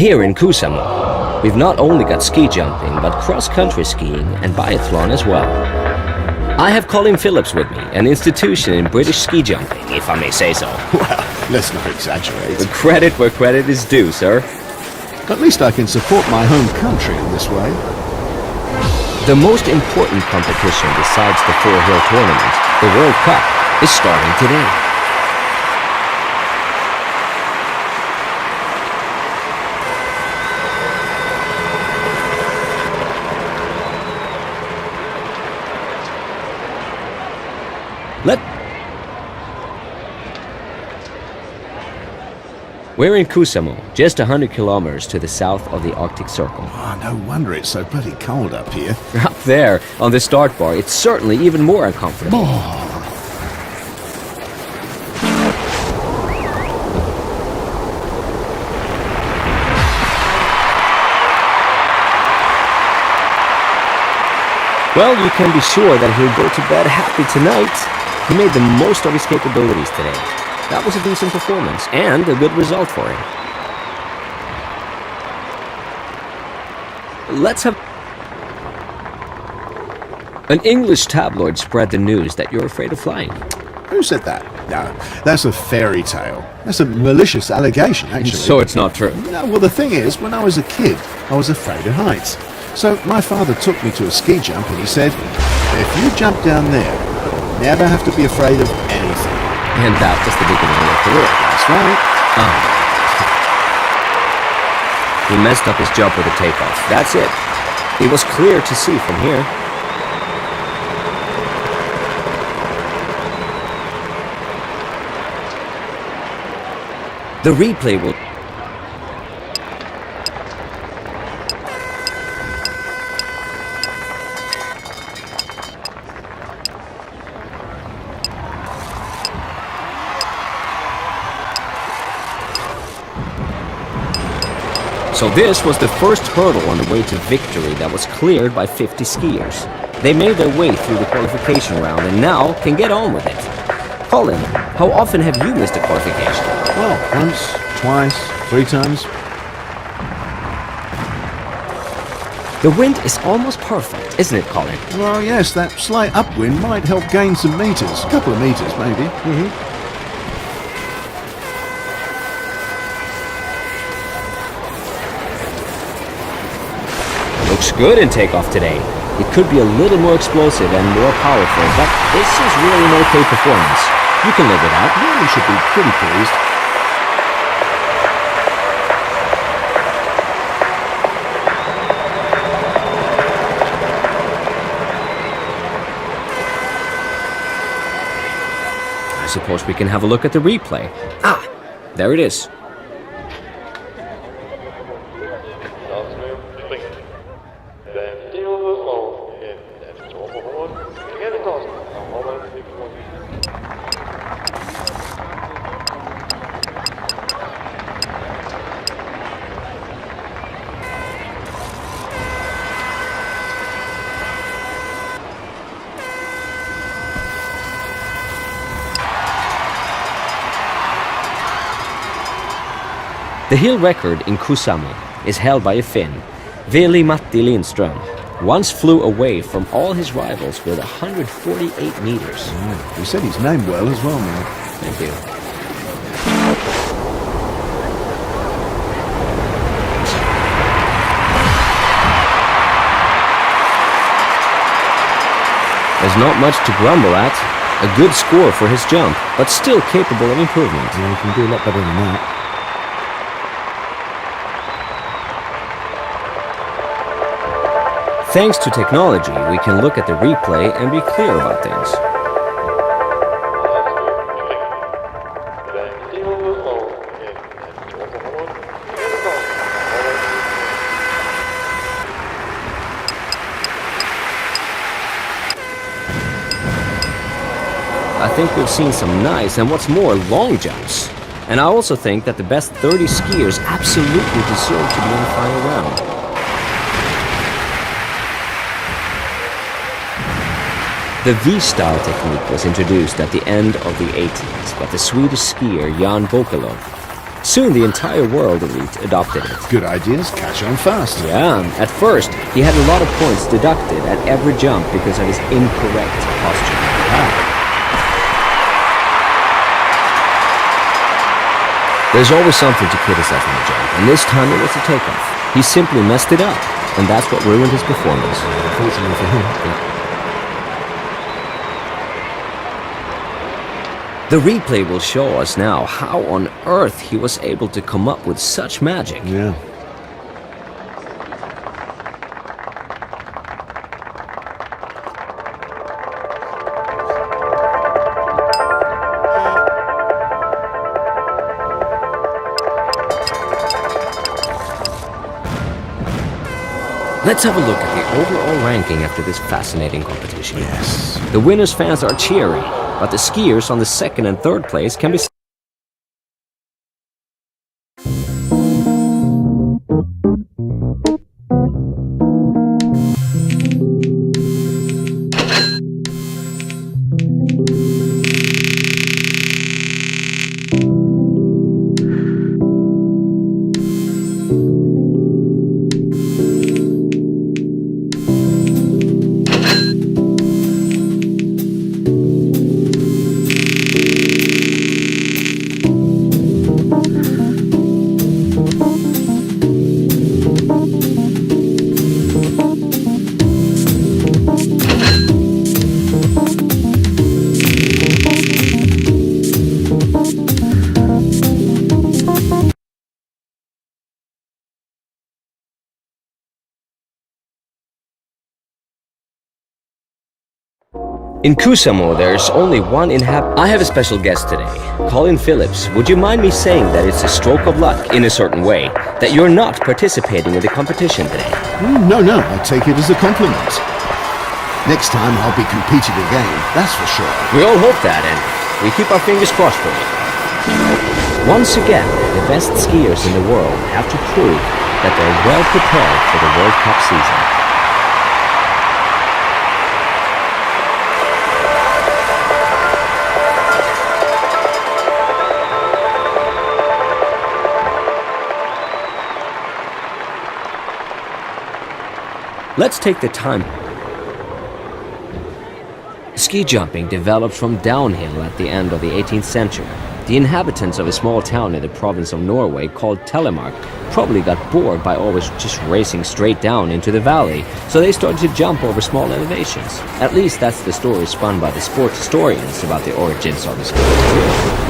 Here in Kusamo, we've not only got ski jumping, but cross-country skiing and biathlon as well. I have Colin Phillips with me, an institution in British ski jumping, if I may say so. Well, let's not exaggerate. The credit where credit is due, sir. At least I can support my home country in this way. The most important competition besides the four-hill tournament, the World Cup, is starting today. We're in Kusamo, just 100 kilometers to the south of the Arctic Circle. Oh, no wonder it's so bloody cold up here. Up there, on the start bar, it's certainly even more uncomfortable. Well, you can be sure that he'll go to bed happy tonight. He made the most of his capabilities today. That was a decent performance, and a good result for him. Let's have... An English tabloid spread the news that you're afraid of flying. Who said that? No, that's a fairy tale. That's a malicious allegation, actually. So it's not true. No, well, the thing is, when I was a kid, I was afraid of heights. So my father took me to a ski jump and he said, if you jump down there, you'll never have to be afraid of anything. And that was the beginning of your career. That's right. He messed up his jump with the takeoff. That's it. It was clear to see from here. The replay will... So this was the first hurdle on the way to victory that was cleared by 50 skiers. They made their way through the qualification round and now can get on with it. Colin, how often have you missed a qualification? Well, once, twice, 3 times. The wind is almost perfect, isn't it, Colin? Well, yes, that slight upwind might help gain some meters. A couple of meters, maybe. Looks good in takeoff today. It could be a little more explosive and more powerful, but this is really an okay performance. You can live with that. Yeah, we should be pretty pleased. I suppose we can have a look at the replay. Ah, there it is. The hill record in Kuusamo is held by a Finn, Veli-Matti Lindström. Once flew away from all his rivals with 148 meters. You said his name well as well, man. Thank you. There's not much to grumble at. A good score for his jump, but still capable of improvement. Yeah, you can do a lot better than that. Thanks to technology, we can look at the replay and be clear about things. I think we've seen some nice and what's more, long jumps. And I also think that the best 30 skiers absolutely deserve to be in the final round. The V-style technique was introduced at the end of the 80s by the Swedish skier Jan Bokelov. Soon the entire world elite adopted it. Good ideas catch on fast. Yeah, at first he had a lot of points deducted at every jump because of his incorrect posture. There's always something to criticize in the jump, and this time it was the takeoff. He simply messed it up, and that's what ruined his performance. Unfortunately for him. The replay will show us now how on earth he was able to come up with such magic. Yeah. Let's have a look at the overall ranking after this fascinating competition. Yes. The winners' fans are cheering, but the skiers on the second and third place can be In Kuusamo, there's only one inhabitant. I have a special guest today, Colin Phillips. Would you mind me saying that it's a stroke of luck, in a certain way, that you're not participating in the competition today? No, I take it as a compliment. Next time I'll be competing again, that's for sure. We all hope that, and we keep our fingers crossed for you. Once again, the best skiers in the world have to prove that they're well prepared for the World Cup season. Let's take the time. Ski jumping developed from downhill at the end of the 18th century. The inhabitants of a small town in the province of Norway called Telemark probably got bored by always just racing straight down into the valley, so they started to jump over small elevations. At least that's the story spun by the sports historians about the origins of the sport.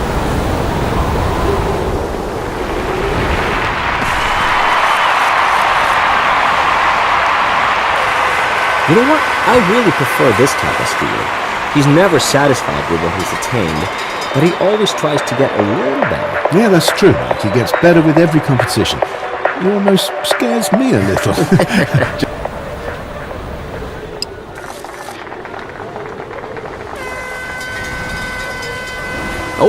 You know what? I really prefer this type of skier. He's never satisfied with what he's attained, but he always tries to get a little better. Yeah, that's true, Mike. He gets better with every competition. He almost scares me a little.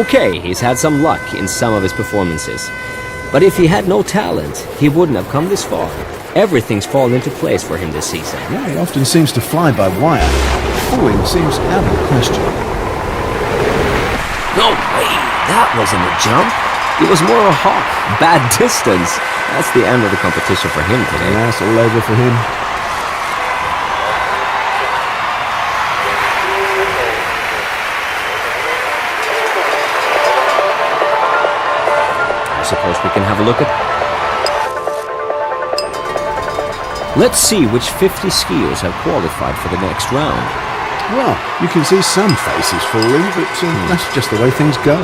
Okay, he's had some luck in some of his performances. But if he had no talent, he wouldn't have come this far. Everything's fallen into place for him this season. Yeah, he often seems to fly by wire. Falling seems out of the question. No way! That wasn't a jump. It was more a hop. Bad distance. That's the end of the competition for him today. Yeah, it's all over for him. I suppose we can have a look at... Let's see which 50 skiers have qualified for the next round. Well, you can see some faces falling, but that's just the way things go.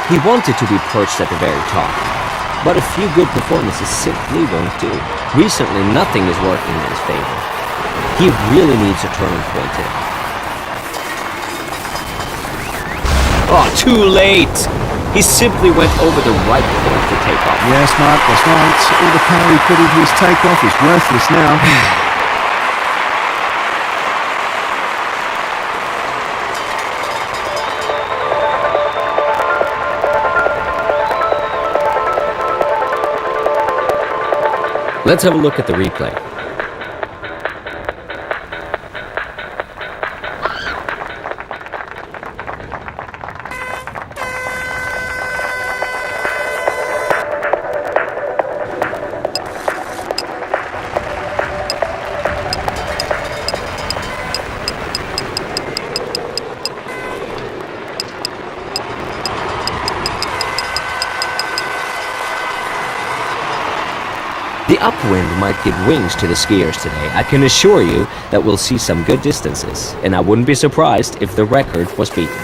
He wanted to be perched at the very top, but a few good performances simply won't do. Recently, nothing is working in his favor. He really needs a turning point today. Oh, too late! He simply went over the right point to take off. Yes, Mark, that's right. All the power he put into his takeoff is worthless now. Let's have a look at the replay. The upwind might give wings to the skiers today. I can assure you that we'll see some good distances, and I wouldn't be surprised if the record was beaten.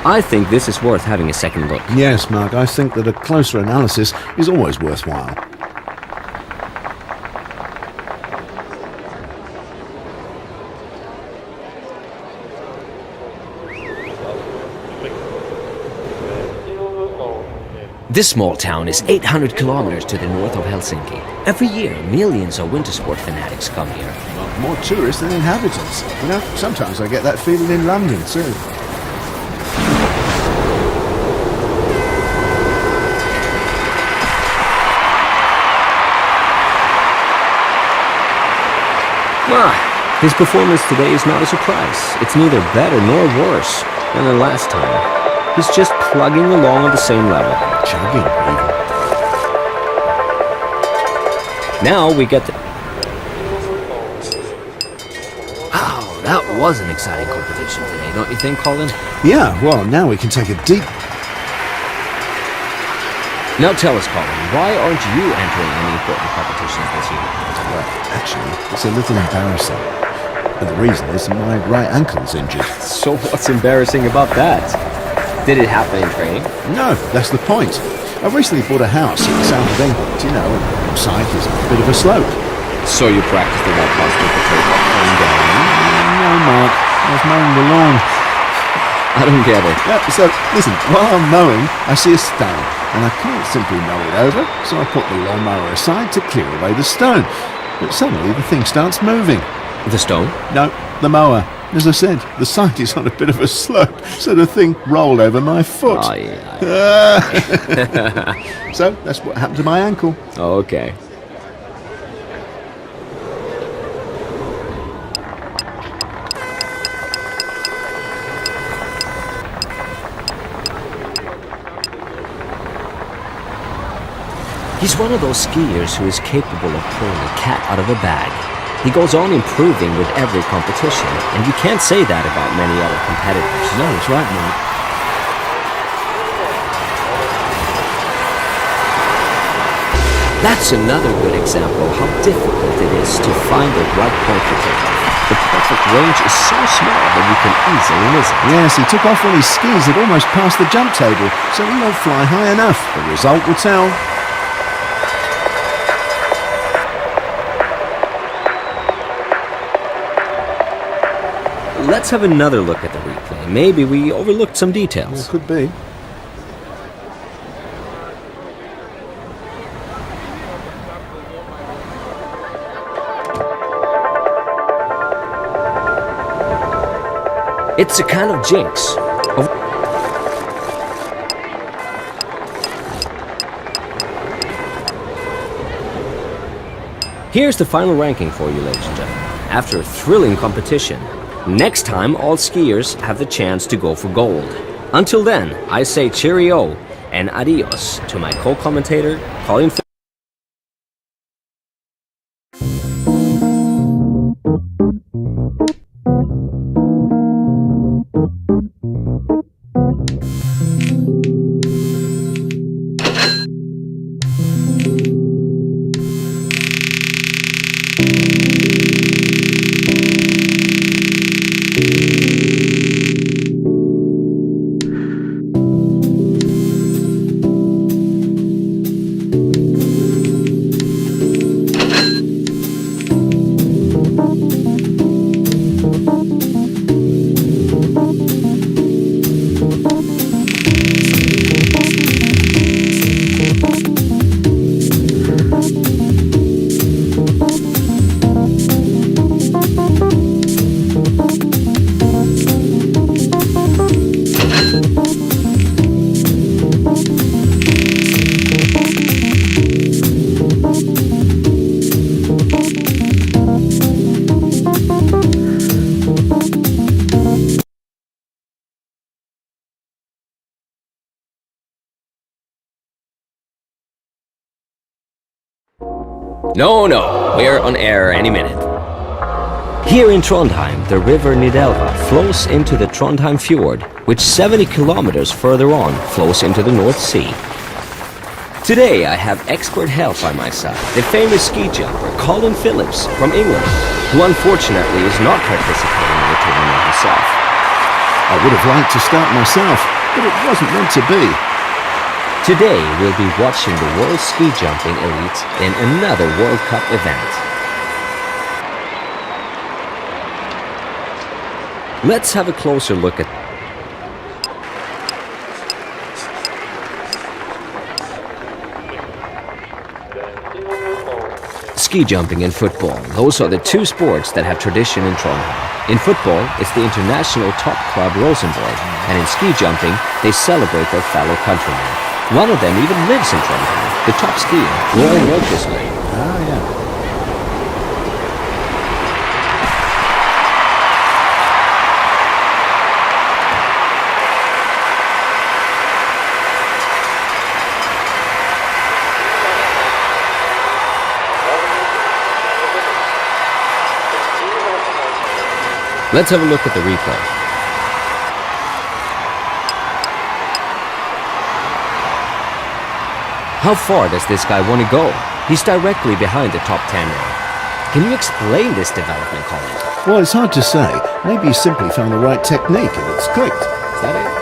I think this is worth having a second look. Yes, Mark, I think that a closer analysis is always worthwhile. This small town is 800 kilometers to the north of Helsinki. Every year, millions of winter sport fanatics come here. Well, more tourists than inhabitants. You know, sometimes I get that feeling in London too. His performance today is not a surprise. It's neither better nor worse than the last time. He's just plugging along on the same level. Chugging, even. Now we get the... Wow, that was an exciting competition today, don't you think, Colin? Yeah, well, now we can take a deep... Now tell us, Colin, why aren't you entering any important competitions this year? Well, actually, it's a little embarrassing. And the reason is my right ankle's injured. So what's embarrassing about that? Did it happen in training? No, that's the point. I recently bought a house in the south of England, you know, and site is a bit of a slope. So you practiced the right posture for takeoff and down? No, Mark, I was mowing the lawn. I don't get it. Yeah, so, listen, while I'm mowing, I see a stone, and I can't simply mow it over, so I put the lawnmower aside to clear away the stone. But suddenly the thing starts moving. The stone? No, the mower. As I said, the site is on a bit of a slope, so the thing rolled over my foot. Oh, yeah. So that's what happened to my ankle. Okay. He's one of those skiers who is capable of pulling a cat out of a bag. He goes on improving with every competition, and you can't say that about many other competitors. No, that's right, mate. That's another good example of how difficult it is to find the right point to take off. The perfect range is so small that you can easily miss it. Yes, he took off when his skis had almost passed the jump table, so he won't fly high enough. The result will tell. Let's have another look at the replay. Maybe we overlooked some details. It could be. It's a kind of jinx. Here's the final ranking for you, ladies and gentlemen. After a thrilling competition, next time all skiers have the chance to go for gold. Until then, I say cheerio and adios to my co-commentator, Colin. No, we're on air any minute. Here in Trondheim, the river Nidelva flows into the Trondheim Fjord, which 70 kilometers further on flows into the North Sea. Today I have expert help by my side, the famous ski jumper Colin Phillips from England, who unfortunately is not participating in the tournament himself. I would have liked to start myself, but it wasn't meant to be. Today we'll be watching the World Ski Jumping Elite in another World Cup event. Let's have a closer look at ski jumping and football. Those are the two sports that have tradition in Trondheim. In football, it's the international top club Rosenborg, and in ski jumping, they celebrate their fellow countrymen. One of them even lives in Trondheim, the top skier, Roy Wilkerson. Ah, yeah. Let's have a look at the replay. How far does this guy want to go? He's directly behind the top 10 now. Can you explain this development, Colin? Well, it's hard to say. Maybe he simply found the right technique and it's clicked. Is that it?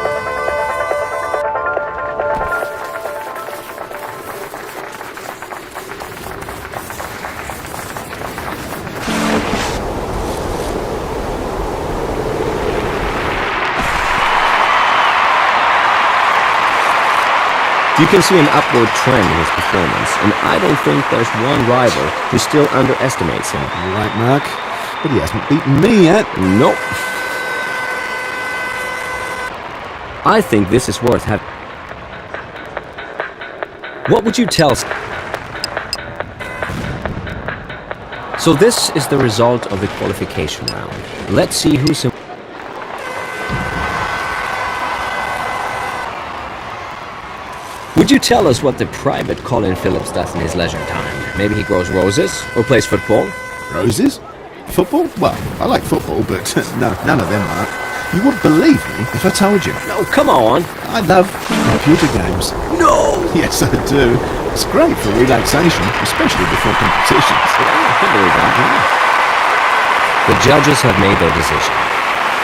You can see an upward trend in his performance, and I don't think there's one rival who still underestimates him. You're right, Mark, but he hasn't beaten me yet. Nope. I think this is worth having. What would you tell? So this is the result of the qualification round. Let's see who's in. Would you tell us what the private Colin Phillips does in his leisure time? Maybe he grows roses or plays football? Roses? Football? Well, I like football, but no, none of them, Mark. You wouldn't believe me if I told you. No, come on. I love computer games. No! Yes, I do. It's great for relaxation, especially before competitions. Yeah, I can believe that. The judges have made their decision.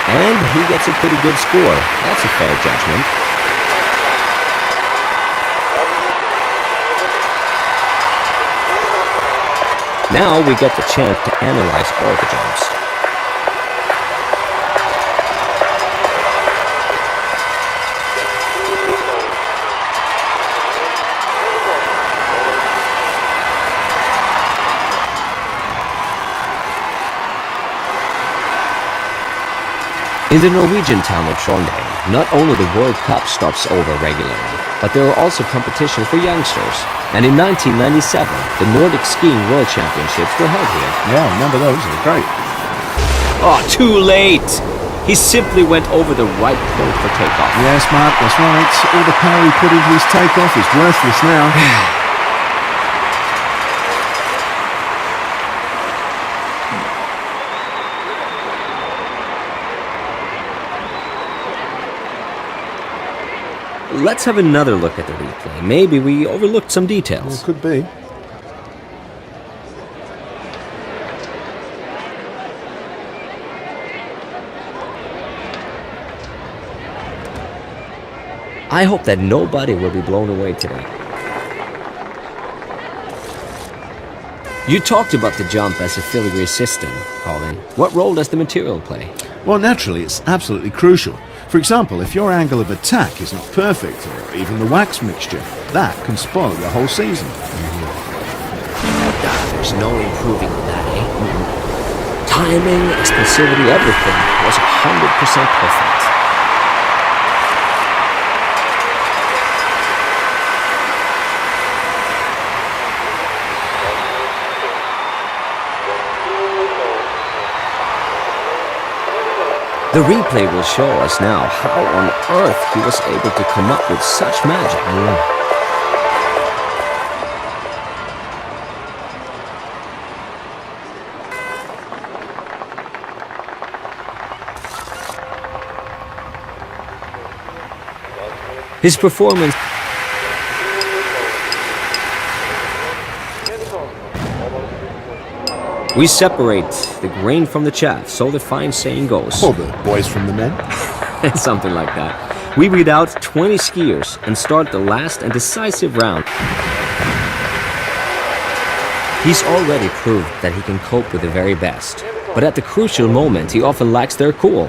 And he gets a pretty good score. That's a fair judgment. Now we get the chance to analyze all the jumps. In the Norwegian town of Trondheim, not only the World Cup stops over regularly, but there are also competitions for youngsters. And in 1997, the Nordic Skiing World Championships were held here. Yeah, I remember those. They were great. Oh, too late! He simply went over the right point for takeoff. Yes, Mark, that's right. All the power he put into his takeoff is worthless now. Let's have another look at the replay. Maybe we overlooked some details. Well, could be. I hope that nobody will be blown away today. You talked about the jump as a filigree system, Colin. What role does the material play? Well, naturally, it's absolutely crucial. For example, if your angle of attack is not perfect, or even the wax mixture, that can spoil your whole season. There's no improving on that, eh? Timing, explosivity, everything was 100% perfect. The replay will show us now how on earth he was able to come up with such magic. His performance. We separate the grain from the chaff, so the fine saying goes. Or the boys from the men. Something like that. We read out 20 skiers and start the last and decisive round. He's already proved that he can cope with the very best, but at the crucial moment he often lacks their cool.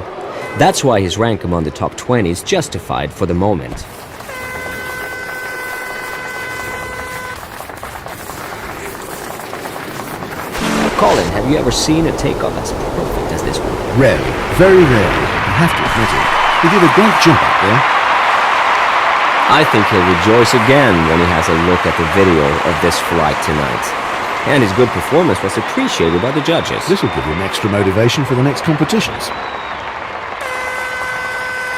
That's why his rank among the top 20 is justified for the moment. Colin, have you ever seen a takeoff as perfect as this one? Rarely. Very rarely. I have to admit it. He did a great job up there. I think he'll rejoice again when he has a look at the video of this flight tonight. And his good performance was appreciated by the judges. This will give him extra motivation for the next competitions.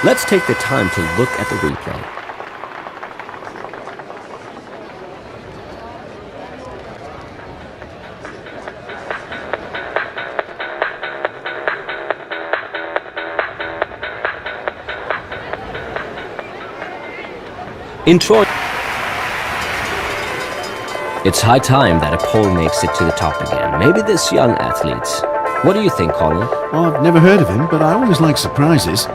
Let's take the time to look at the replay. In Troy, it's high time that a Pole makes it to the top again. Maybe this young athlete. What do you think, Colin? Well, I've never heard of him, but I always like surprises.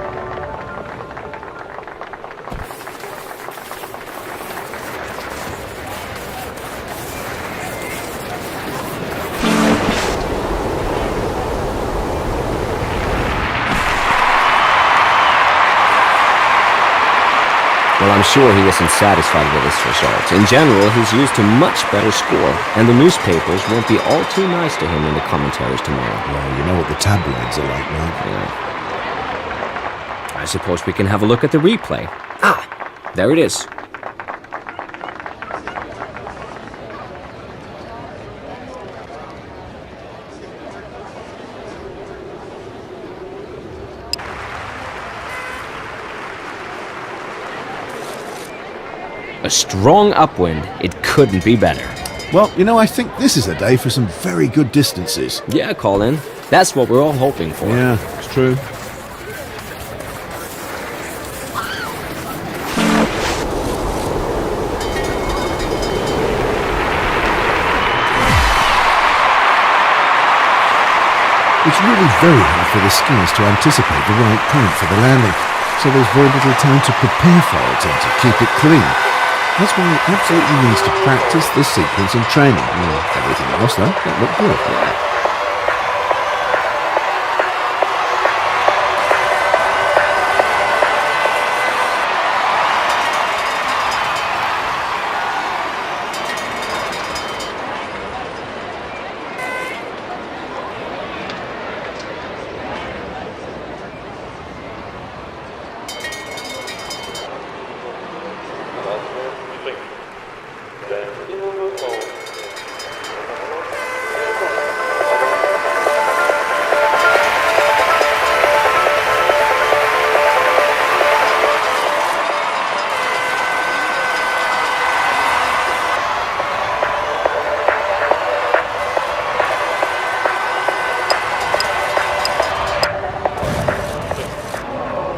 Well, I'm sure he isn't satisfied with this result. In general, he's used to much better score, and the newspapers won't be all too nice to him in the commentaries tomorrow. Well, you know what the tabloids are like, Mark. Yeah. I suppose we can have a look at the replay. Ah, there it is. A strong upwind. It couldn't be better. Well, you know, I think this is a day for some very good distances. Yeah, Colin. That's what we're all hoping for. Yeah, it's true. It's really very hard for the skiers to anticipate the right point for the landing, so there's very little time to prepare for it and to keep it clean. That's why it absolutely needs to practice this sequence in training. Everything else, though, that looked good. Yeah.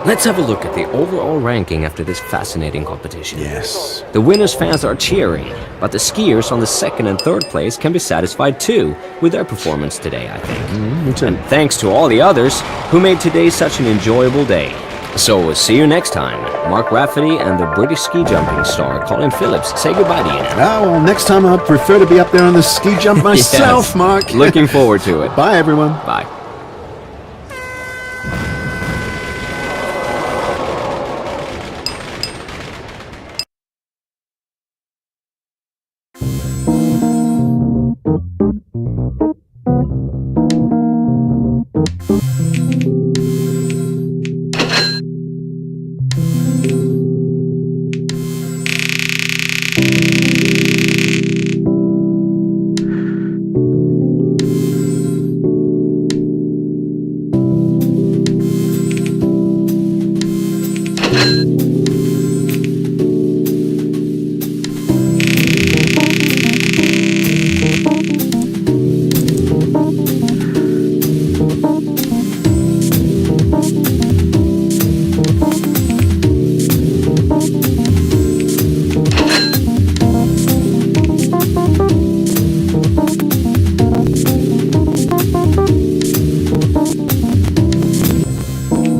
Let's have a look at the overall ranking after this fascinating competition. Yes. The winners' fans are cheering, but the skiers on the second and third place can be satisfied too with their performance today, I think. And thanks to all the others who made today such an enjoyable day. So we'll see you next time. Mark Rafferty and the British ski jumping star Colin Phillips say goodbye to you now. Well, next time I'd prefer to be up there on the ski jump myself, Yes. Mark. Looking forward to it. Bye, everyone. Bye.